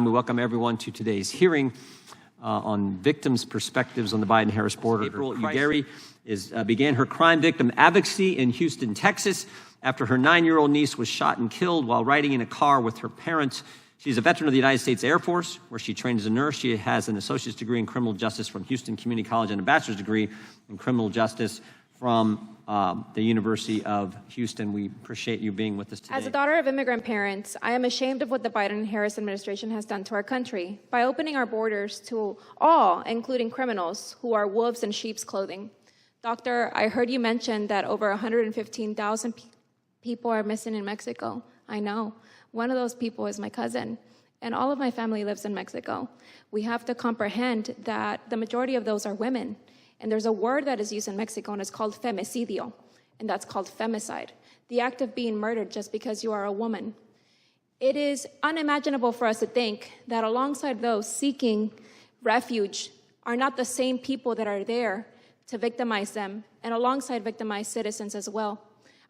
We welcome everyone to today's hearing on victims' perspectives on the Biden-Harris border. April Aguirre began her crime victim advocacy in Houston, Texas, after her 9-year-old niece was shot and killed while riding in a car with her parents. She's a veteran of the United States Air Force, where she trained as a nurse. She has an associate's degree in criminal justice from Houston Community College and a bachelor's degree in criminal justice from the University of Houston. We appreciate you being with us today. As a daughter of immigrant parents, I am ashamed of what the Biden-Harris administration has done to our country by opening our borders to all, including criminals, who are wolves in sheep's clothing. Doctor, I heard you mention that over 115,000 people are missing in Mexico. I know. One of those people is my cousin, and all of my family lives in Mexico. We have to comprehend that the majority of those are women. And there's a word that is used in Mexico, and it's called femicidio, and that's called femicide, the act of being murdered just because you are a woman. It is unimaginable for us to think that alongside those seeking refuge are not the same people that are there to victimize them, and alongside victimized citizens as well.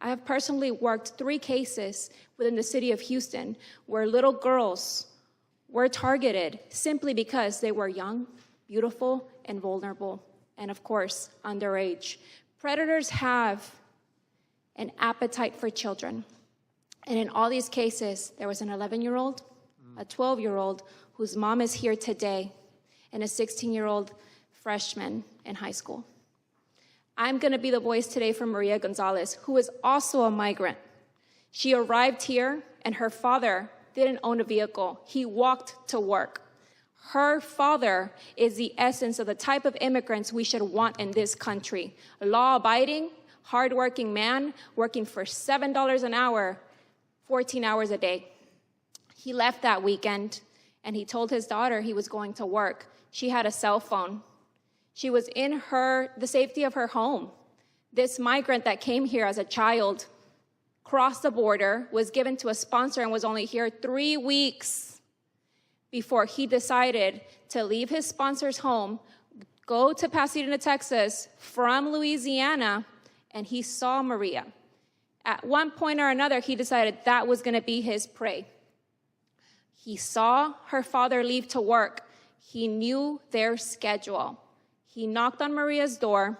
I have personally worked 3 cases within the city of Houston where little girls were targeted simply because they were young, beautiful, and vulnerable. And of course, underage. Predators have an appetite for children. And in all these cases, there was an 11-year-old, a 12-year-old whose mom is here today, and a 16-year-old freshman in high school. I'm gonna be the voice today for Maria Gonzalez, who is also a migrant. She arrived here, and her father didn't own a vehicle. He walked to work. Her father is the essence of the type of immigrants we should want in this country. A law-abiding, hardworking man working for $7 an hour, 14 hours a day. He left that weekend, and he told his daughter he was going to work. She had a cell phone. She was in the safety of her home. This migrant that came here as a child, crossed the border, was given to a sponsor, and was only here 3 weeks before he decided to leave his sponsor's home, go to Pasadena, Texas, from Louisiana, and he saw Maria. At one point or another, he decided that was gonna be his prey. He saw her father leave to work. He knew their schedule. He knocked on Maria's door.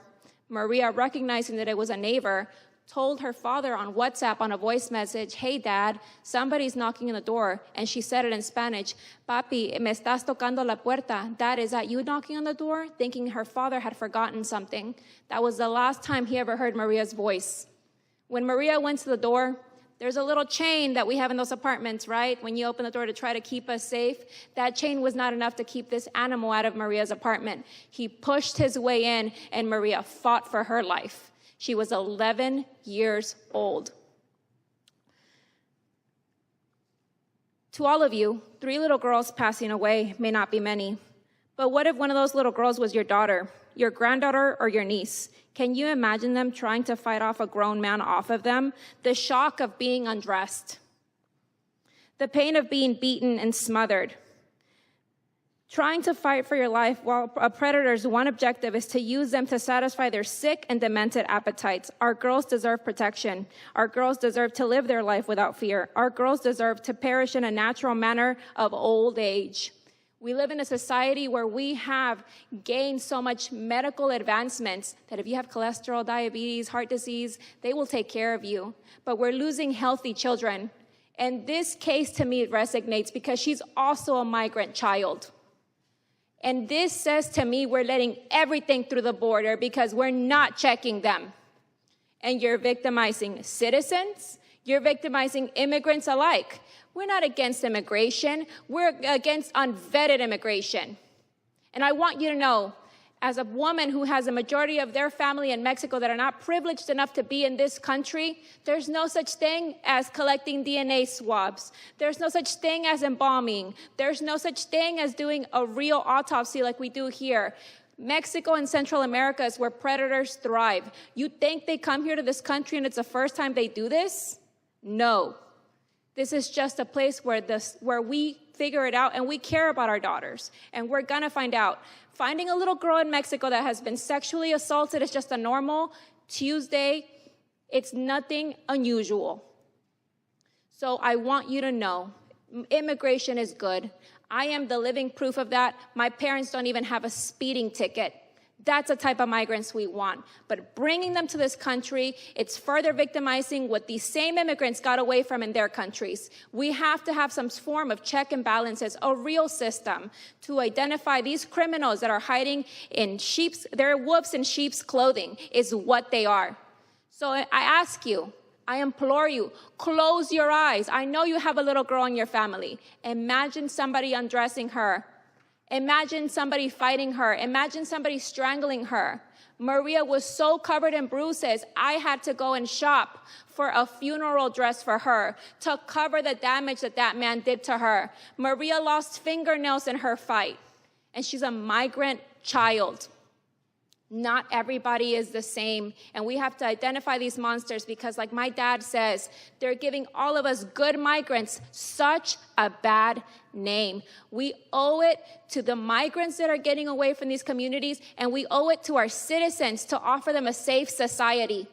Maria, recognizing that it was a neighbor, told her father on WhatsApp on a voice message, "Hey, Dad, somebody's knocking on the door." And she said it in Spanish, "Papi, me estás tocando la puerta." Dad, is that you knocking on the door? Thinking her father had forgotten something. That was the last time he ever heard Maria's voice. When Maria went to the door, there's a little chain that we have in those apartments, right? When you open the door to try to keep us safe, that chain was not enough to keep this animal out of Maria's apartment. He pushed his way in, and Maria fought for her life. She was 11 years old. To all of you, 3 little girls passing away may not be many. But what if one of those little girls was your daughter, your granddaughter, or your niece? Can you imagine them trying to fight off a grown man off of them? The shock of being undressed. The pain of being beaten and smothered. Trying to fight for your life while a predator's one objective is to use them to satisfy their sick and demented appetites. Our girls deserve protection. Our girls deserve to live their life without fear. Our girls deserve to perish in a natural manner of old age. We live in a society where we have gained so much medical advancements that if you have cholesterol, diabetes, heart disease, they will take care of you. But we're losing healthy children. And this case to me resonates because she's also a migrant child. And this says to me we're letting everything through the border because we're not checking them. And you're victimizing citizens, you're victimizing immigrants alike. We're not against immigration, we're against unvetted immigration. And I want you to know, as a woman who has a majority of their family in Mexico that are not privileged enough to be in this country, there's no such thing as collecting DNA swabs. There's no such thing as embalming. There's no such thing as doing a real autopsy like we do here. Mexico and Central America is where predators thrive. You think they come here to this country and it's the first time they do this? No. This is just a place where we figure it out, and we care about our daughters, and we're gonna find out. Finding a little girl in Mexico that has been sexually assaulted is just a normal Tuesday. It's nothing unusual. So I want you to know, immigration is good. I am the living proof of that. My parents don't even have a speeding ticket. That's the type of migrants we want. But bringing them to this country, it's further victimizing what these same immigrants got away from in their countries. We have to have some form of check and balances, a real system to identify these criminals that are hiding in they're wolves in sheep's clothing is what they are. So I ask you, I implore you, close your eyes. I know you have a little girl in your family. Imagine somebody undressing her. Imagine somebody fighting her. Imagine somebody strangling her. Maria was so covered in bruises, I had to go and shop for a funeral dress for her to cover the damage that that man did to her. Maria lost fingernails in her fight, and she's a migrant child. Not everybody is the same, and we have to identify these monsters because, like my dad says, they're giving all of us good migrants such a bad name. We owe it to the migrants that are getting away from these communities, and we owe it to our citizens to offer them a safe society.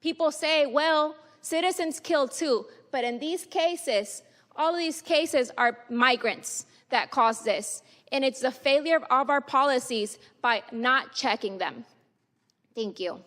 People say, well, citizens kill too, but in these cases, all of these cases are migrants that cause this. And it's the failure of our policies by not checking them. Thank you.